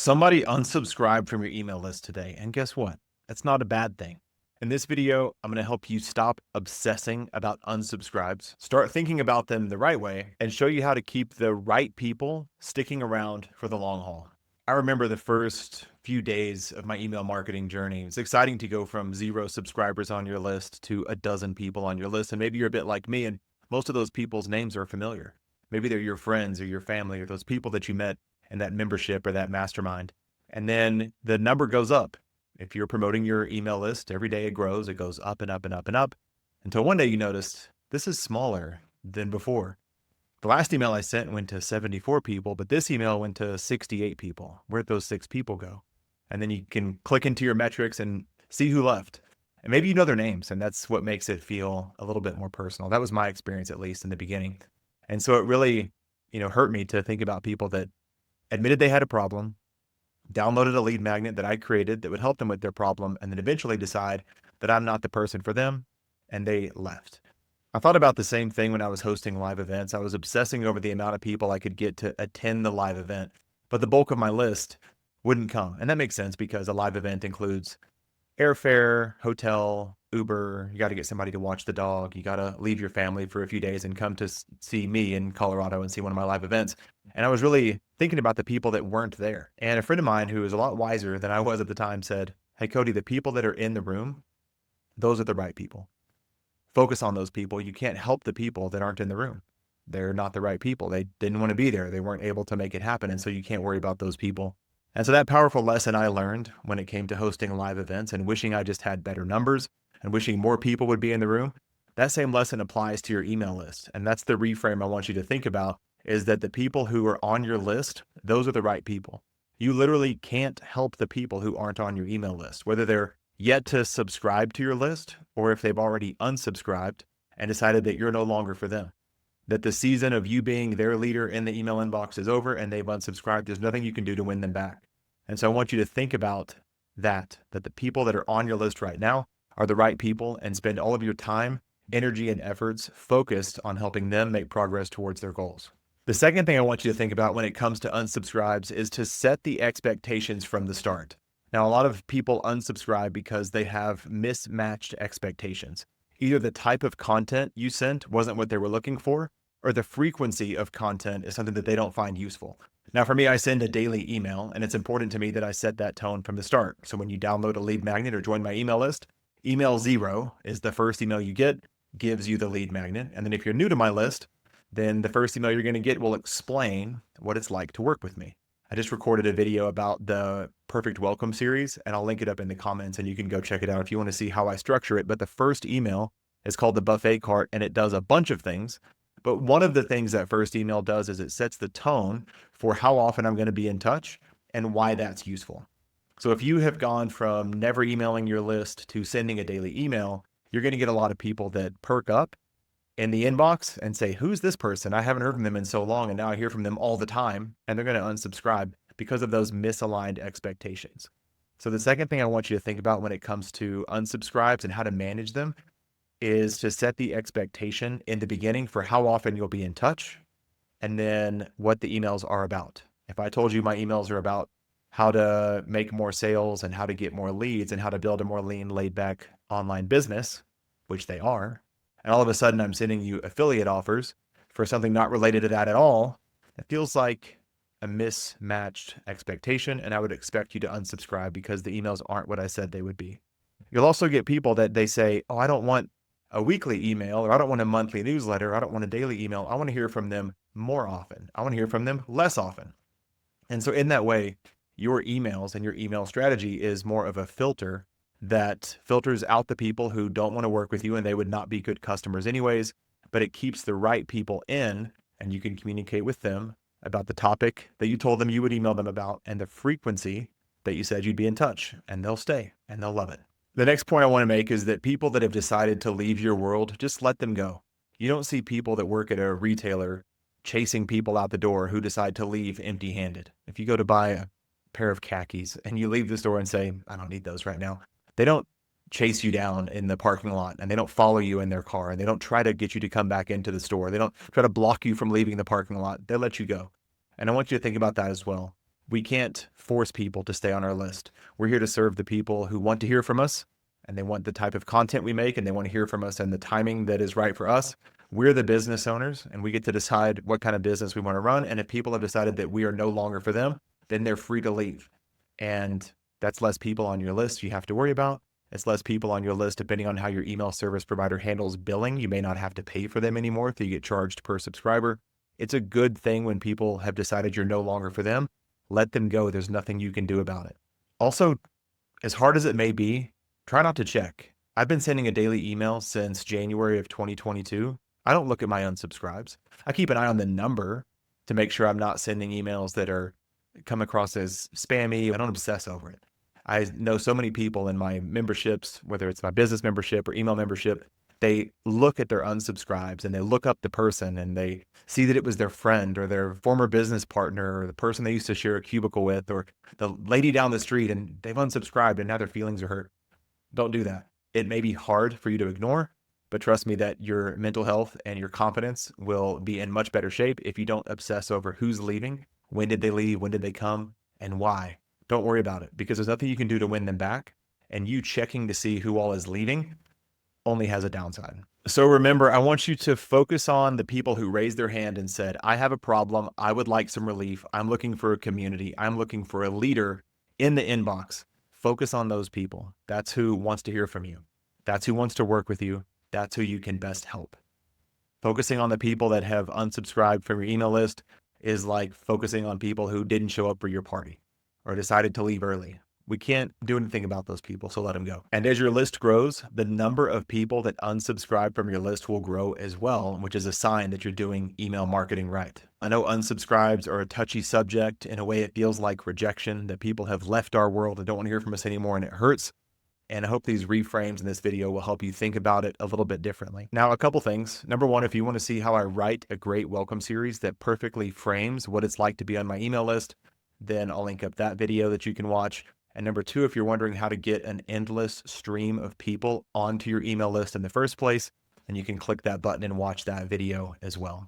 Somebody unsubscribed from your email list today, and guess what? That's not a bad thing. In this video, I'm going to help you stop obsessing about unsubscribes, start thinking about them the right way, and show you how to keep the right people sticking around for the long haul. I remember the first few days of my email marketing journey. It's exciting to go from 0 subscribers on your list to a dozen people on your list. And maybe you're a bit like me, and most of those people's names are familiar. Maybe they're your friends or your family or those people that you met in that membership or that mastermind. And then the number goes up. If you're promoting your email list, every day it grows, it goes up and up and up and up until one day you noticed this is smaller than before. The last email I sent went to 74 people, but this email went to 68 people. Where'd those 6 people go? And then you can click into your metrics and see who left. And maybe you know their names, and that's what makes it feel a little bit more personal. That was my experience, at least in the beginning. And so it really, hurt me to think about people that admitted they had a problem, downloaded a lead magnet that I created that would help them with their problem, and then eventually decide that I'm not the person for them, and they left. I thought about the same thing when I was hosting live events. I was obsessing over the amount of people I could get to attend the live event, but the bulk of my list wouldn't come. And that makes sense because a live event includes airfare, hotel, Uber. You got to get somebody to watch the dog. You got to leave your family for a few days and come to see me in Colorado and see one of my live events. And I was really thinking about the people that weren't there. And a friend of mine who is a lot wiser than I was at the time said, "Hey, Cody, the people that are in the room, those are the right people. Focus on those people. You can't help the people that aren't in the room. They're not the right people. They didn't want to be there. They weren't able to make it happen. And so you can't worry about those people." And so that powerful lesson I learned when it came to hosting live events and wishing I just had better numbers and wishing more people would be in the room, that same lesson applies to your email list. And that's the reframe I want you to think about, is that the people who are on your list, those are the right people. You literally can't help the people who aren't on your email list, whether they're yet to subscribe to your list or if they've already unsubscribed and decided that you're no longer for them. That the season of you being their leader in the email inbox is over and they've unsubscribed. There's nothing you can do to win them back. And so I want you to think about that the people that are on your list right now are the right people, and spend all of your time, energy, and efforts focused on helping them make progress towards their goals. The second thing I want you to think about when it comes to unsubscribes is to set the expectations from the start. Now, a lot of people unsubscribe because they have mismatched expectations. Either the type of content you sent wasn't what they were looking for, or the frequency of content is something that they don't find useful. Now, for me, I send a daily email, and it's important to me that I set that tone from the start. So when you download a lead magnet or join my email list, email 0 is the first email you get, gives you the lead magnet. And then if you're new to my list, then the first email you're going to get will explain what it's like to work with me. I just recorded a video about the Perfect Welcome series, and I'll link it up in the comments, and you can go check it out if you want to see how I structure it. But the first email is called the buffet cart, and it does a bunch of things. But one of the things that first email does is it sets the tone for how often I'm going to be in touch and why that's useful. So if you have gone from never emailing your list to sending a daily email, you're going to get a lot of people that perk up in the inbox and say, "Who's this person? I haven't heard from them in so long, and now I hear from them all the time," and they're going to unsubscribe because of those misaligned expectations. So the second thing I want you to think about when it comes to unsubscribes and how to manage them is to set the expectation in the beginning for how often you'll be in touch, and then what the emails are about. If I told you my emails are about how to make more sales and how to get more leads and how to build a more lean, laid back online business, which they are, and all of a sudden I'm sending you affiliate offers for something not related to that at all, it feels like a mismatched expectation, and I would expect you to unsubscribe because the emails aren't what I said they would be. You'll also get people that they say, "Oh, I don't want a weekly email, or I don't want a monthly newsletter, or I don't want a daily email. I want to hear from them more often. I want to hear from them less often." And so in that way, your emails and your email strategy is more of a filter that filters out the people who don't want to work with you and they would not be good customers anyways, but it keeps the right people in, and you can communicate with them about the topic that you told them you would email them about and the frequency that you said you'd be in touch, and they'll stay and they'll love it. The next point I want to make is that people that have decided to leave your world, just let them go. You don't see people that work at a retailer chasing people out the door who decide to leave empty-handed. If you go to buy a pair of khakis and you leave the store and say, "I don't need those right now," they don't chase you down in the parking lot, and they don't follow you in their car, and they don't try to get you to come back into the store. They don't try to block you from leaving the parking lot. They let you go. And I want you to think about that as well. We can't force people to stay on our list. We're here to serve the people who want to hear from us, and they want the type of content we make, and they want to hear from us and the timing that is right for us. We're the business owners, and we get to decide what kind of business we want to run. And if people have decided that we are no longer for them, then they're free to leave. And that's less people on your list you have to worry about. It's less people on your list depending on how your email service provider handles billing. You may not have to pay for them anymore if you get charged per subscriber. It's a good thing when people have decided you're no longer for them. Let them go. There's nothing you can do about it. Also, as hard as it may be, try not to check. I've been sending a daily email since January of 2022. I don't look at my unsubscribes. I keep an eye on the number to make sure I'm not sending emails that are come across as spammy. I don't obsess over it. I know so many people in my memberships, whether it's my business membership or email membership, they look at their unsubscribes and they look up the person and they see that it was their friend or their former business partner or the person they used to share a cubicle with or the lady down the street, and they've unsubscribed and now their feelings are hurt. Don't do that. It may be hard for you to ignore, but trust me that your mental health and your confidence will be in much better shape if you don't obsess over who's leaving, when did they leave, when did they come, and why. Don't worry about it because there's nothing you can do to win them back. And you checking to see who all is leaving only has a downside. So remember, I want you to focus on the people who raised their hand and said, I have a problem. I would like some relief. I'm looking for a community. I'm looking for a leader in the inbox. Focus on those people. That's who wants to hear from you. That's who wants to work with you. That's who you can best help. Focusing on the people that have unsubscribed from your email list is like focusing on people who didn't show up for your party or decided to leave early. We can't do anything about those people, so let them go. And as your list grows, the number of people that unsubscribe from your list will grow as well, which is a sign that you're doing email marketing right. I know unsubscribes are a touchy subject. In a way, it feels like rejection, that people have left our world and don't want to hear from us anymore, and it hurts. And I hope these reframes in this video will help you think about it a little bit differently. Now, a couple things. Number one, if you want to see how I write a great welcome series that perfectly frames what it's like to be on my email list, then I'll link up that video that you can watch. And number two, if you're wondering how to get an endless stream of people onto your email list in the first place, then you can click that button and watch that video as well.